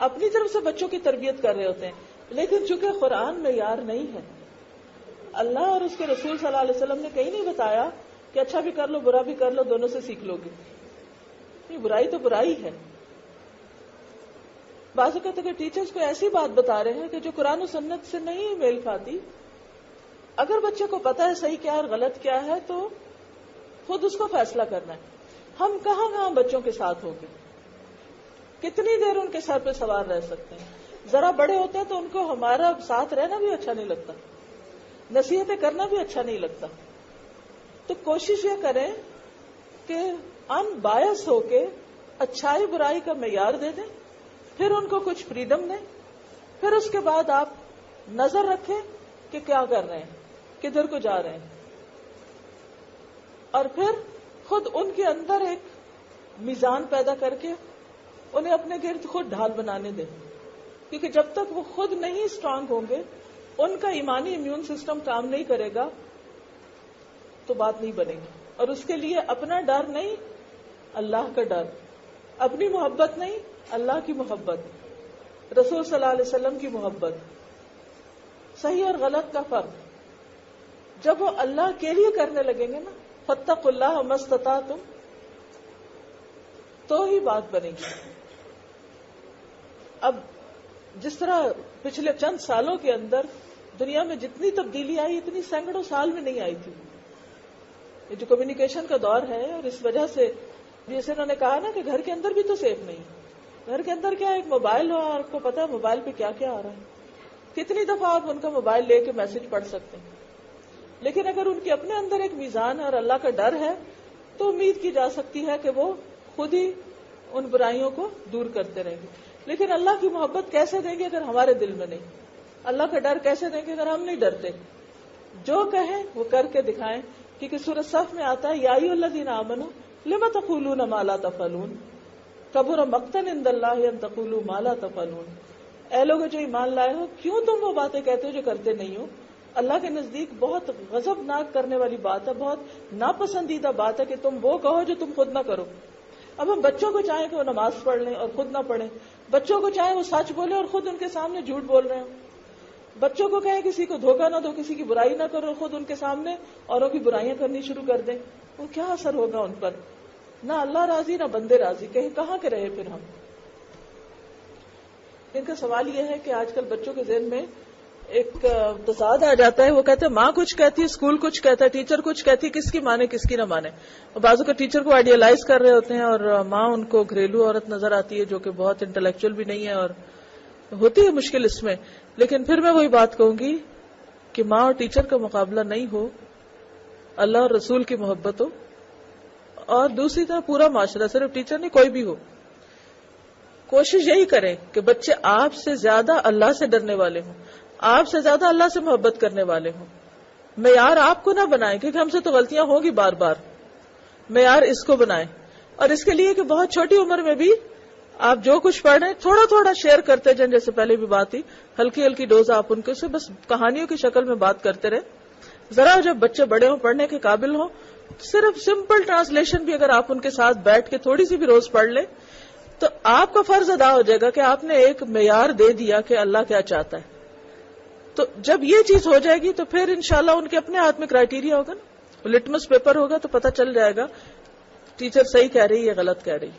اپنی طرف سے بچوں کی تربیت کر رہے ہوتے ہیں. لیکن چونکہ قرآن معیار نہیں ہے، اللہ اور اس کے رسول صلی اللہ علیہ وسلم نے کہیں نہیں بتایا کہ اچھا بھی کر لو برا بھی کر لو دونوں سے سیکھ لو گے. یہ برائی تو برائی ہے. بعض اوقات اگر ٹیچرز کو ایسی بات بتا رہے ہیں کہ جو قرآن و سنت سے نہیں میل کھاتی، اگر بچے کو پتا ہے صحیح کیا اور غلط کیا ہے تو خود اس کو فیصلہ کرنا ہے. ہم کہاں بچوں کے ساتھ ہوں گے، کتنی دیر ان کے سر پہ سوار رہ سکتے ہیں. ذرا بڑے ہوتے ہیں تو ان کو ہمارا ساتھ رہنا بھی اچھا نہیں لگتا، نصیحتیں کرنا بھی اچھا نہیں لگتا. تو کوشش یہ کریں کہ ان بایس ہو کے اچھائی برائی کا معیار دے دیں، پھر ان کو کچھ فریڈم دیں، پھر اس کے بعد آپ نظر رکھیں کہ کیا کر رہے ہیں، کدھر کو جا رہے ہیں، اور پھر خود ان کے اندر ایک میزان پیدا کر کے انہیں اپنے گرد خود ڈھال بنانے دیں. کیونکہ جب تک وہ خود نہیں اسٹرانگ ہوں گے، ان کا ایمانی امیون سسٹم کام نہیں کرے گا تو بات نہیں بنے گی. اور اس کے لیے اپنا ڈر نہیں، اللہ کا ڈر، اپنی محبت نہیں، اللہ کی محبت، رسول صلی اللہ علیہ وسلم کی محبت. صحیح اور غلط کا فرق جب وہ اللہ کے لیے کرنے لگیں گے نا، فاتقوا اللہ ما استطعتم، تو ہی بات بنے گی. اب جس طرح پچھلے چند سالوں کے اندر دنیا میں جتنی تبدیلی آئی اتنی سینکڑوں سال میں نہیں آئی تھی. یہ جو کمیونیکیشن کا دور ہے، اور اس وجہ سے جیسے انہوں نے کہا نا کہ گھر کے اندر بھی تو سیف نہیں. گھر کے اندر کیا ایک موبائل ہو اور آپ کو پتا ہے موبائل پہ کیا کیا آ رہا ہے، کتنی دفعہ آپ ان کا موبائل لے کے میسج پڑھ سکتے ہیں. لیکن اگر ان کے اپنے اندر ایک میزان ہے اور اللہ کا ڈر ہے تو امید کی جا سکتی ہے کہ وہ خود ہی ان برائیوں کو دور کرتے رہیں گے. لیکن اللہ کی محبت کیسے دیں گے اگر ہمارے دل میں نہیں؟ اللہ کا ڈر کیسے دیں گے اگر ہم نہیں ڈرتے؟ جو کہیں وہ کر کے دکھائیں. کیونکہ سورۃ صف میں آتا ہے یا ایھا الذین آمنوا لم تقولون ما لا تفعلون کبر مقتا عند اللہ ان تقولوا ما لا تفعلون. اے لوگو جو ایمان لائے ہو، کیوں تم وہ باتیں کہتے ہو جو کرتے نہیں ہو؟ اللہ کے نزدیک بہت غضبناک کرنے والی بات ہے، بہت ناپسندیدہ بات ہے کہ تم وہ کہو جو تم خود نہ کرو. اب ہم بچوں کو چاہیں کہ وہ نماز پڑھ لیں اور خود نہ پڑھیں، بچوں کو چاہیں وہ سچ بولیں اور خود ان کے سامنے جھوٹ بول رہے ہیں، بچوں کو کہیں کسی کو دھوکہ نہ دو، کسی کی برائی نہ کرو اور خود ان کے سامنے اوروں کی برائیاں کرنی شروع کر دیں. وہ کیا اثر ہوگا ان پر؟ نہ اللہ راضی نہ بندے راضی، کہیں کہاں کے رہے پھر ہم. ان کا سوال یہ ہے کہ آج کل بچوں کے ذہن میں ایک تصاد آ جاتا ہے. وہ کہتے ہیں ماں کچھ کہتی ہے، اسکول کچھ کہتا ہے، ٹیچر کچھ کہتی ہے، کس کی مانے کس کی نہ مانے. اور بعضوں کا ٹیچر کو آئیڈیالائز کر رہے ہوتے ہیں اور ماں ان کو گھریلو عورت نظر آتی ہے جو کہ بہت انٹلیکچوئل بھی نہیں ہے، اور ہوتی ہے مشکل اس میں. لیکن پھر میں وہی بات کہوں گی کہ ماں اور ٹیچر کا مقابلہ نہیں ہو، اللہ اور رسول کی محبت ہو. اور دوسری طرف پورا معاشرہ، صرف ٹیچر نہیں، کوئی بھی ہو، کوشش یہی کریں کہ بچے آپ سے زیادہ اللہ سے ڈرنے والے ہوں، آپ سے زیادہ اللہ سے محبت کرنے والے ہوں. معیار آپ کو نہ بنائیں، کیونکہ ہم سے تو غلطیاں ہوں گی بار بار. معیار اس کو بنائیں، اور اس کے لیے کہ بہت چھوٹی عمر میں بھی آپ جو کچھ پڑھ رہے ہیں تھوڑا تھوڑا شیئر کرتے جائیں. جیسے پہلے بھی بات تھی، ہلکی ہلکی ڈوز آپ ان کے سے بس کہانیوں کی شکل میں بات کرتے رہے. ذرا جب بچے بڑے ہوں، پڑھنے کے قابل ہوں، صرف سمپل ٹرانسلیشن بھی اگر آپ ان کے ساتھ بیٹھ کے تھوڑی سی بھی روز پڑھ لیں تو آپ کا فرض ادا ہو جائے گا کہ آپ نے ایک معیار دے دیا کہ اللہ کیا چاہتا ہے. تو جب یہ چیز ہو جائے گی تو پھر انشاءاللہ ان کے اپنے ہاتھ میں کرائیٹیریا ہوگا نا، لٹمس پیپر ہوگا تو پتہ چل جائے گا ٹیچر صحیح کہہ رہی ہے یا غلط کہہ رہی.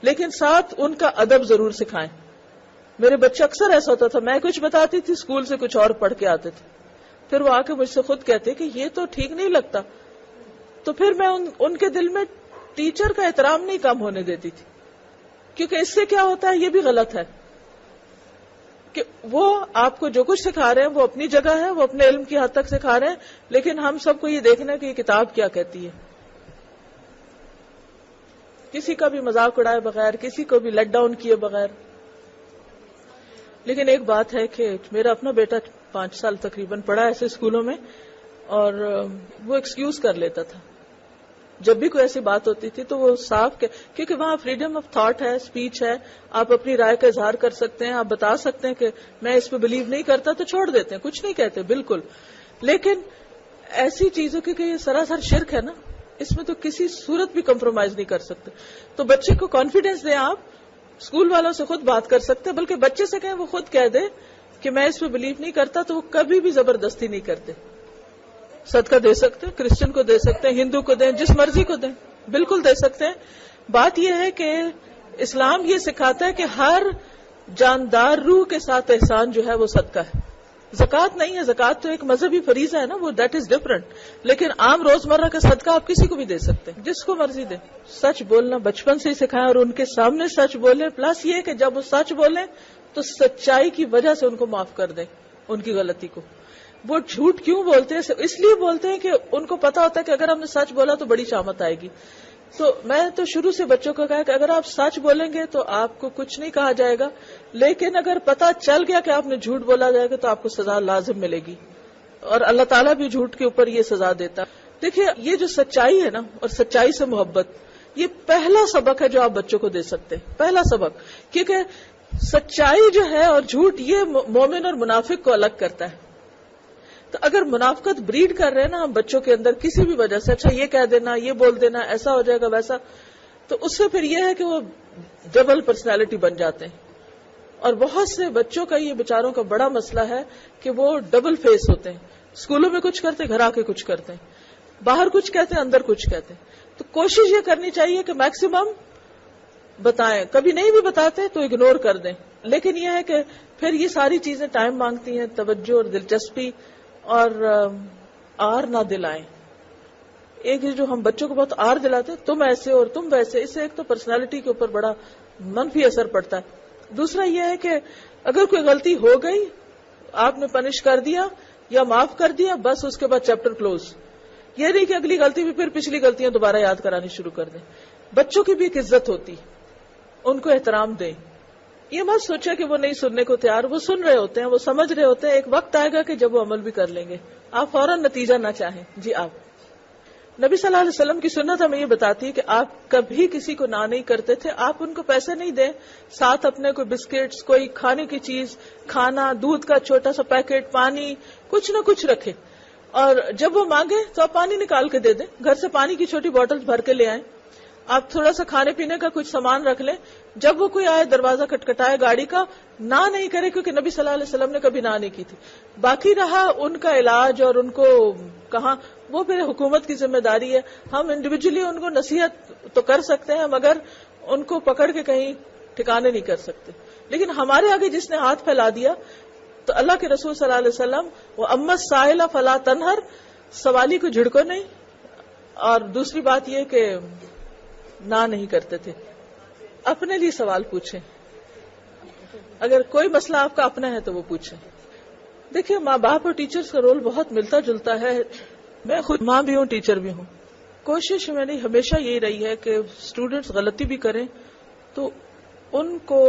لیکن ساتھ ان کا ادب ضرور سکھائیں. میرے بچے اکثر ایسا ہوتا تھا، میں کچھ بتاتی تھی، اسکول سے کچھ اور پڑھ کے آتے تھے، پھر وہ آ کے مجھ سے خود کہتے کہ یہ تو ٹھیک نہیں لگتا. تو پھر میں ان کے دل میں ٹیچر کا احترام نہیں کم ہونے دیتی تھی، کیونکہ اس سے کیا ہوتا ہے، یہ بھی غلط ہے کہ وہ آپ کو جو کچھ سکھا رہے ہیں وہ اپنی جگہ ہے، وہ اپنے علم کی حد تک سکھا رہے ہیں، لیکن ہم سب کو یہ دیکھنا ہے کہ یہ کتاب کیا کہتی ہے. کسی کا بھی مذاق اڑائے بغیر، کسی کو بھی لیٹ ڈاؤن کیے بغیر. لیکن ایک بات ہے کہ میرا اپنا بیٹا 5 سال تقریباً پڑھا ایسے اسکولوں میں، اور وہ ایکسکیوز کر لیتا تھا جب بھی کوئی ایسی بات ہوتی تھی تو وہ صاف کیونکہ وہاں فریڈم آف تھاٹ ہے، اسپیچ ہے، آپ اپنی رائے کا اظہار کر سکتے ہیں، آپ بتا سکتے ہیں کہ میں اس پہ بلیو نہیں کرتا تو چھوڑ دیتے ہیں، کچھ نہیں کہتے بالکل. لیکن ایسی چیزوں کی کہ یہ سراسر شرک ہے نا، اس میں تو کسی صورت بھی کمپرومائز نہیں کر سکتے. تو بچے کو کانفیڈینس دیں، آپ اسکول والوں سے خود بات کر سکتے ہیں، بلکہ بچے سے کہیں وہ خود کہہ دے کہ میں اس پہ بلیو نہیں کرتا، تو وہ کبھی بھی زبردستی نہیں کرتے. صدقہ دے سکتے ہیں، کرسچن کو دے سکتے ہیں، ہندو کو دیں، جس مرضی کو دیں، بالکل دے سکتے ہیں. بات یہ ہے کہ اسلام یہ سکھاتا ہے کہ ہر جاندار روح کے ساتھ احسان جو ہے وہ صدقہ ہے. زکوٰۃ نہیں ہے، زکوٰۃ تو ایک مذہبی فریضہ ہے نا، وہ دیٹ از ڈفرنٹ. لیکن عام روزمرہ کا صدقہ آپ کسی کو بھی دے سکتے ہیں، جس کو مرضی دیں. سچ بولنا بچپن سے ہی سکھائیں اور ان کے سامنے سچ بولیں. پلس یہ کہ جب وہ سچ بولیں تو سچائی کی وجہ سے ان کو معاف کر دیں ان کی غلطی کو. وہ جھوٹ کیوں بولتے ہیں؟ اس لیے بولتے ہیں کہ ان کو پتا ہوتا ہے کہ اگر ہم نے سچ بولا تو بڑی شامت آئے گی. تو میں تو شروع سے بچوں کو کہا کہ اگر آپ سچ بولیں گے تو آپ کو کچھ نہیں کہا جائے گا، لیکن اگر پتا چل گیا کہ آپ نے جھوٹ بولا جائے گا تو آپ کو سزا لازم ملے گی، اور اللہ تعالیٰ بھی جھوٹ کے اوپر یہ سزا دیتا. دیکھیے یہ جو سچائی ہے نا، اور سچائی سے محبت، یہ پہلا سبق ہے جو آپ بچوں کو دے سکتے ہیں، پہلا سبق. کیونکہ سچائی جو ہے اور جھوٹ یہ مومن اور منافق کو الگ کرتا ہے. تو اگر منافقت بریڈ کر رہے ہیں نا ہم بچوں کے اندر کسی بھی وجہ سے, اچھا یہ کہہ دینا, یہ بول دینا, ایسا ہو جائے گا ویسا, تو اس سے پھر یہ ہے کہ وہ ڈبل پرسنالٹی بن جاتے ہیں. اور بہت سے بچوں کا یہ بیچاروں کا بڑا مسئلہ ہے کہ وہ ڈبل فیس ہوتے ہیں. اسکولوں میں کچھ کرتے, گھر آ کے کچھ کرتے ہیں, باہر کچھ کہتے ہیں, اندر کچھ کہتے ہیں. تو کوشش یہ کرنی چاہیے کہ میکسیمم بتائیں, کبھی نہیں بھی بتاتے تو اگنور کر دیں. لیکن یہ ہے کہ پھر یہ ساری چیزیں ٹائم مانگتی ہیں, توجہ اور دلچسپی, اور آر نہ دلائیں. ایک جو ہم بچوں کو بہت آر دلاتے ہیں, تم ایسے اور تم ویسے, اس سے ایک تو پرسنالٹی کے اوپر بڑا منفی اثر پڑتا ہے. دوسرا یہ ہے کہ اگر کوئی غلطی ہو گئی, آپ نے پنش کر دیا یا معاف کر دیا, بس اس کے بعد چیپٹر کلوز. یہ نہیں کہ اگلی غلطی بھی پھر پچھلی غلطیاں دوبارہ یاد کرانی شروع کر دیں. بچوں کی بھی ایک عزت ہوتی, ان کو احترام دیں. یہ مت سوچے کہ وہ نہیں سننے کو تیار, وہ سن رہے ہوتے ہیں, وہ سمجھ رہے ہوتے ہیں. ایک وقت آئے گا کہ جب وہ عمل بھی کر لیں گے. آپ فوراً نتیجہ نہ چاہیں. جی آپ نبی صلی اللہ علیہ وسلم کی سنت ہمیں یہ بتاتی ہے کہ آپ کبھی کسی کو نہ نہیں کرتے تھے. آپ ان کو پیسے نہیں دیں, ساتھ اپنے کوئی بسکٹس, کوئی کھانے کی چیز, کھانا, دودھ کا چھوٹا سا پیکٹ, پانی, کچھ نہ کچھ رکھے. اور جب وہ مانگے تو آپ پانی نکال کے دے دیں. گھر سے پانی کی چھوٹی بوٹل بھر کے لے آئیں. آپ تھوڑا سا کھانے پینے کا کچھ سامان رکھ لیں. جب وہ کوئی آئے, دروازہ کٹکھٹائے گاڑی کا, نہ نہیں کرے, کیونکہ نبی صلی اللہ علیہ وسلم نے کبھی نہ نہیں کی تھی. باقی رہا ان کا علاج اور ان کو کہاں, وہ پھر حکومت کی ذمہ داری ہے. ہم انڈیویجلی ان کو نصیحت تو کر سکتے ہیں, مگر ان کو پکڑ کے کہیں ٹھکانے نہیں کر سکتے. لیکن ہمارے آگے جس نے ہاتھ پھیلا دیا, تو اللہ کے رسول صلی اللہ علیہ وسلم وہ اما السائل فلا تنہر, سوالی کو جھڑکو نہیں. اور دوسری بات یہ کہ نہ نہیں کرتے تھے. اپنے لیے سوال پوچھیں, اگر کوئی مسئلہ آپ کا اپنا ہے تو وہ پوچھیں. دیکھیں ماں باپ اور ٹیچرز کا رول بہت ملتا جلتا ہے. میں خود ماں بھی ہوں, ٹیچر بھی ہوں. کوشش میں نے ہمیشہ یہی رہی ہے کہ اسٹوڈینٹس غلطی بھی کریں تو ان کو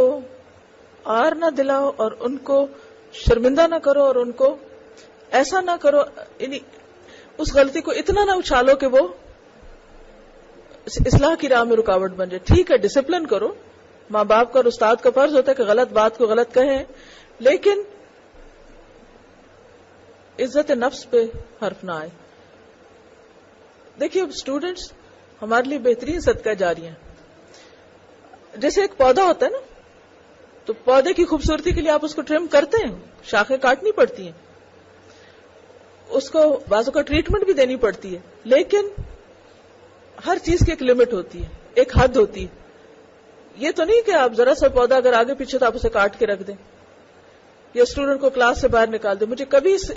آر نہ دلاؤ, اور ان کو شرمندہ نہ کرو, اور ان کو ایسا نہ کرو, یعنی اس غلطی کو اتنا نہ اچھالو کہ وہ اصلاح کی راہ میں رکاوٹ بن جائے. ٹھیک ہے, ڈسپلن کرو, ماں باپ کا اور استاد کا فرض ہوتا ہے کہ غلط بات کو غلط کہیں, لیکن عزت نفس پہ حرف نہ آئے. دیکھیے اب اسٹوڈینٹس ہمارے لیے بہترین صدقہ جاری ہیں. جیسے ایک پودا ہوتا ہے نا, تو پودے کی خوبصورتی کے لیے آپ اس کو ٹرم کرتے ہیں, شاخیں کاٹنی پڑتی ہیں, اس کو بازو کا ٹریٹمنٹ بھی دینی پڑتی ہے, لیکن ہر چیز کی ایک لمٹ ہوتی ہے, ایک حد ہوتی ہے. یہ تو نہیں کہ آپ ذرا سا پودا اگر آگے پیچھے تو آپ اسے کاٹ کے رکھ دیں یا اسٹوڈنٹ کو کلاس سے باہر نکال دیں. مجھے کبھی اس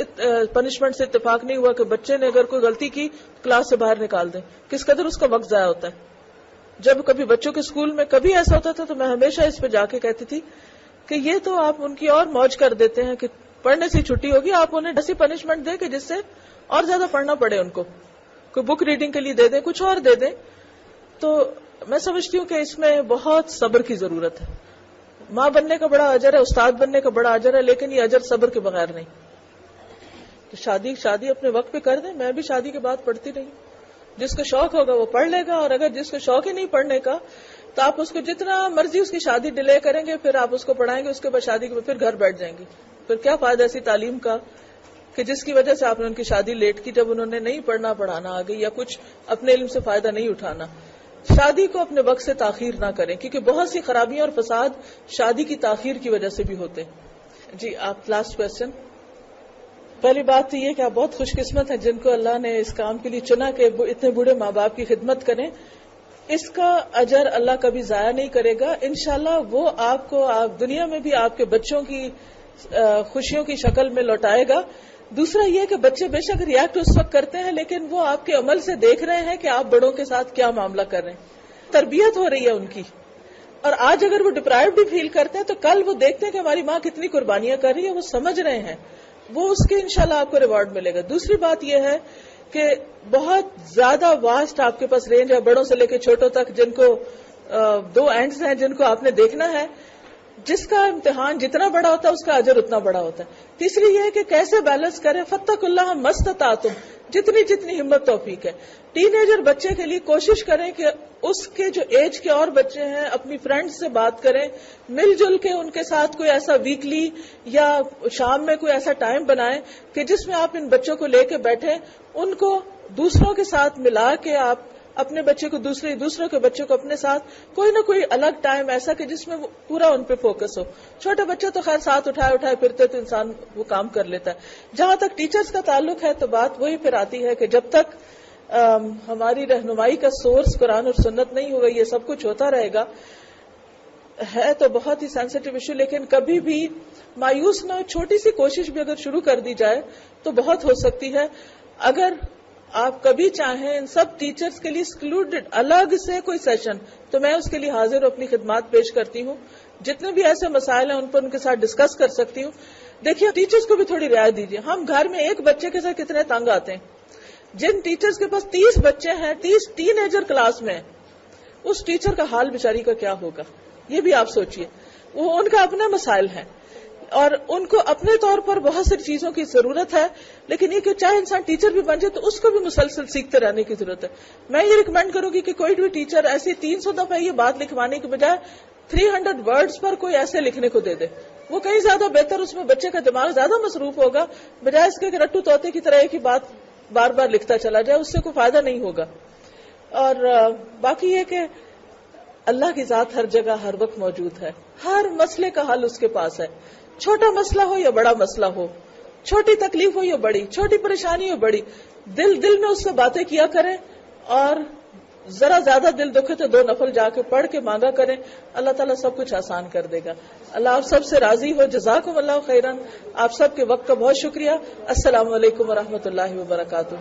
پنشمنٹ سے اتفاق نہیں ہوا کہ بچے نے اگر کوئی غلطی کی کلاس سے باہر نکال دیں. کس قدر اس کا وقت ضائع ہوتا ہے. جب کبھی بچوں کے اسکول میں کبھی ایسا ہوتا تھا تو میں ہمیشہ اس پہ جا کے کہتی تھی کہ یہ تو آپ ان کی اور موج کر دیتے ہیں کہ پڑھنے سے چھٹی ہوگی, آپ انہیں ایسی پنشمنٹ دیں کہ جس سے اور زیادہ پڑھنا پڑے. ان کو کوئی بک ریڈنگ کے لیے دے دیں, کچھ اور دے دیں. تو میں سمجھتی ہوں کہ اس میں بہت صبر کی ضرورت ہے. ماں بننے کا بڑا اجر ہے, استاد بننے کا بڑا اجر ہے, لیکن یہ اجر صبر کے بغیر نہیں. تو شادی اپنے وقت پہ کر دیں. میں بھی شادی کے بعد پڑھتی رہی. جس کو شوق ہوگا وہ پڑھ لے گا, اور اگر جس کو شوق ہی نہیں پڑھنے کا تو آپ اس کو جتنا مرضی اس کی شادی ڈیلے کریں گے, پھر آپ اس کو پڑھائیں گے, اس کے بعد شادی کے بعد پھر گھر بیٹھ جائیں گے. پھر کیا فائدہ ایسی تعلیم کا کہ جس کی وجہ سے آپ نے ان کی شادی لیٹ کی, جب انہوں نے نہیں پڑھنا پڑھانا آگے, یا کچھ اپنے علم سے فائدہ نہیں اٹھانا. شادی کو اپنے وقت سے تاخیر نہ کریں, کیونکہ بہت سی خرابیاں اور فساد شادی کی تاخیر کی وجہ سے بھی ہوتے ہیں. جی آپ لاسٹ کوشچن. پہلی بات تو یہ کہ آپ بہت خوش قسمت ہیں جن کو اللہ نے اس کام کے لیے چنا کہ اتنے بوڑھے ماں باپ کی خدمت کریں. اس کا اجر اللہ کبھی ضائع نہیں کرے گا. انشاءاللہ وہ آپ کو دنیا میں بھی آپ کے بچوں کی خوشیوں کی شکل میں لوٹائے گا. دوسرا یہ کہ بچے بے شک ریئیکٹ اس وقت کرتے ہیں, لیکن وہ آپ کے عمل سے دیکھ رہے ہیں کہ آپ بڑوں کے ساتھ کیا معاملہ کر رہے ہیں. تربیت ہو رہی ہے ان کی, اور آج اگر وہ ڈپرائیوڈ بھی فیل کرتے ہیں تو کل وہ دیکھتے ہیں کہ ہماری ماں کتنی قربانیاں کر رہی ہے, وہ سمجھ رہے ہیں, وہ اس کے انشاءاللہ آپ کو ریوارڈ ملے گا. دوسری بات یہ ہے کہ بہت زیادہ واسٹ آپ کے پاس رینج ہے, بڑوں سے لے کے چھوٹوں تک, جن کو 2 اینڈز ہیں جن کو آپ نے دیکھنا ہے. جس کا امتحان جتنا بڑا ہوتا ہے اس کا اجر اتنا بڑا ہوتا ہے. تیسری یہ ہے کہ کیسے بیلنس کریں, فاتقوا اللہ مستطعتم, جتنی ہمت توفیق ہے. ٹین ایجر بچے کے لیے کوشش کریں کہ اس کے جو ایج کے اور بچے ہیں اپنی فرینڈ سے بات کریں, مل جل کے ان کے ساتھ کوئی ایسا ویکلی یا شام میں کوئی ایسا ٹائم بنائیں کہ جس میں آپ ان بچوں کو لے کے بیٹھیں, ان کو دوسروں کے ساتھ ملا کے آپ اپنے بچے کو دوسروں کے بچے کو اپنے ساتھ کوئی نہ کوئی الگ ٹائم ایسا کہ جس میں پورا ان پہ فوکس ہو. چھوٹے بچے تو خیر ساتھ اٹھائے پھرتے تو انسان وہ کام کر لیتا ہے. جہاں تک ٹیچرز کا تعلق ہے تو بات وہی پھر آتی ہے کہ جب تک ہماری رہنمائی کا سورس قرآن اور سنت نہیں ہوگا یہ سب کچھ ہوتا رہے گا. ہے تو بہت ہی سینسیٹیو ایشو, لیکن کبھی بھی مایوس نہ ہو. چھوٹی سی کوشش بھی اگر شروع کر دی جائے تو بہت ہو سکتی ہے. اگر آپ کبھی چاہیں ان سب ٹیچرز کے لیے ایکسکلوڈڈ الگ سے کوئی سیشن, تو میں اس کے لیے حاضر اپنی خدمات پیش کرتی ہوں. جتنے بھی ایسے مسائل ہیں ان پر ان کے ساتھ ڈسکس کر سکتی ہوں. دیکھیے ٹیچرز کو بھی تھوڑی رعایت دیجیے. ہم گھر میں ایک بچے کے ساتھ کتنے تنگ آتے ہیں. جن ٹیچرز کے پاس 30 بچے ہیں, 30 ٹین ایجر کلاس میں, اس ٹیچر کا حال بیچاری کا کیا ہوگا یہ بھی آپ سوچئے. وہ ان کا اپنے مسائل ہیں اور ان کو اپنے طور پر بہت سی چیزوں کی ضرورت ہے, لیکن یہ کہ چاہے انسان ٹیچر بھی بن جائے تو اس کو بھی مسلسل سیکھتے رہنے کی ضرورت ہے. میں یہ ریکمینڈ کروں گی کہ کوئی بھی ٹیچر ایسی 300 دفعہ یہ بات لکھوانے کے بجائے 300 ورڈز پر کوئی ایسے لکھنے کو دے دے. وہ کہیں زیادہ بہتر, اس میں بچے کا دماغ زیادہ مصروف ہوگا بجائے اس کے کہ رٹو طوطے کی طرح ایک ہی بات بار بار لکھتا چلا جائے. اس سے کوئی فائدہ نہیں ہوگا. اور باقی یہ کہ اللہ کی ذات ہر جگہ ہر وقت موجود ہے. ہر مسئلے کا حل اس کے پاس ہے. چھوٹا مسئلہ ہو یا بڑا مسئلہ ہو, چھوٹی تکلیف ہو یا بڑی, چھوٹی پریشانی ہو بڑی, دل میں اس سے باتیں کیا کریں. اور ذرا زیادہ دل دکھے تو 2 نفل جا کے پڑھ کے مانگا کریں. اللہ تعالیٰ سب کچھ آسان کر دے گا. اللہ آپ سب سے راضی ہو. جزاکم اللہ خیرا. آپ سب کے وقت کا بہت شکریہ. السلام علیکم ورحمۃ اللہ وبرکاتہ.